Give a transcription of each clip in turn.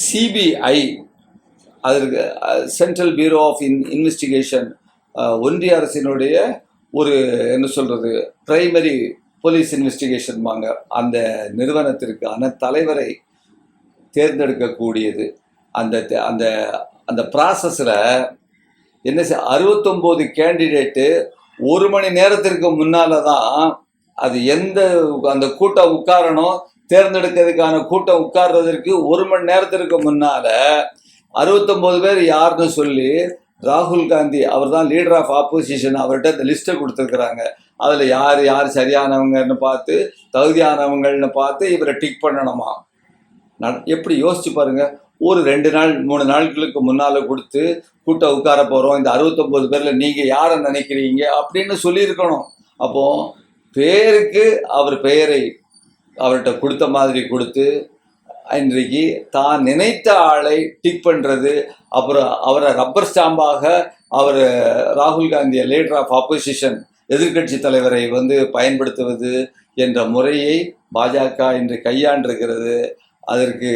CBI அதற்கு central bureau of investigation ஒன்றிய அரசினுடைய ஒரு என்ன சொல்கிறது பிரைமரி போலீஸ் இன்வெஸ்டிகேஷன் வாங்க அந்த நிறுவனத்திற்கான தலைவரை தேர்ந்தெடுக்கக்கூடியது. அந்த அந்த அந்த ப்ராசஸில் என்ன 69 கேண்டிடேட்டு 1 மணி நேரத்திற்கு முன்னால் தான் அது அந்த கூட்டம் உட்காரணும். தேர்ந்தெடுக்கிறதுக்கான கூட்டம் உட்கார்றதற்கு 1 மணி நேரத்திற்கு முன்னால் 69 பேர் யாருன்னு சொல்லி ராகுல் காந்தி அவர் தான் லீடர் ஆஃப் ஆப்போசிஷன், அவர்கிட்ட இந்த லிஸ்ட்டை கொடுத்துருக்குறாங்க. அதில் யார் சரியானவங்கன்னு பார்த்து தகுதியானவங்கள்னு பார்த்து இவரை டிக் பண்ணணுமா. எப்படி யோசிச்சு பாருங்க, ஒரு 2 நாள் 3 நாட்களுக்கு முன்னால் கொடுத்து கூட்டம் உட்கார போகிறோம், இந்த 69 பேரில் நீங்கள் யாரை நினைக்கிறீங்க அப்படின்னு சொல்லியிருக்கணும். அப்போது பேருக்கு அவர் பெயரை அவர்கிட்ட கொடுத்த மாதிரி கொடுத்து இன்றைக்கு தான் நினைத்த ஆளை டிக் பண்ணுறது, அப்புறம் அவரை ரப்பர் ஸ்டாம்பாக அவர் ராகுல் காந்தியை லீடர் ஆஃப் ஆப்போசிஷன் எதிர்கட்சி தலைவரை பயன்படுத்துவது என்ற முறையை பாஜக இன்று கையாண்டிருக்கிறது. அதற்கு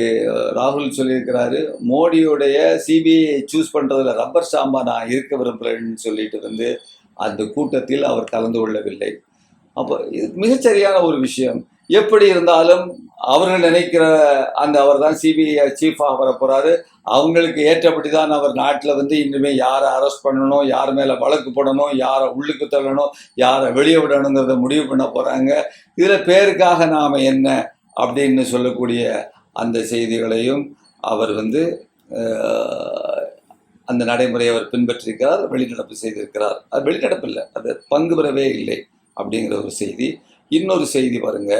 ராகுல் சொல்லியிருக்கிறாரு, மோடியுடைய சிபிஐ சூஸ் பண்ணுறதுல ரப்பர் ஸ்டாம்பாக நான் இருக்க விரும்புகிறேன்னு சொல்லிட்டு அந்த கூட்டத்தில் அவர் கலந்து கொள்ளவில்லை. அப்போ இது மிகச்சரியான ஒரு விஷயம். எப்படி இருந்தாலும் அவர்கள் நினைக்கிற அவர் தான் சிபிஐ சீஃபாக வர போகிறாரு. அவங்களுக்கு ஏற்றபடி தான் அவர் நாட்டில் இனிமேல் யாரை அரெஸ்ட் பண்ணணும், யார் மேலே வழக்கு போடணும், யாரை உள்ளுக்கு தள்ளணும், யாரை வெளியே விடணுங்கிறத முடிவு பண்ண போகிறாங்க. இதில் பேருக்காக நாம் என்ன அப்படின்னு சொல்லக்கூடிய அந்த செய்திகளையும் அவர் அந்த நடைமுறையை அவர் பின்பற்றிருக்கிறார், வெளிநடப்பு செய்திருக்கிறார். அது வெளிநடப்பு இல்லை, அது பங்கு பெறவே இல்லை அப்படிங்கிற ஒரு செய்தி. இன்னொரு செய்தி பாருங்க,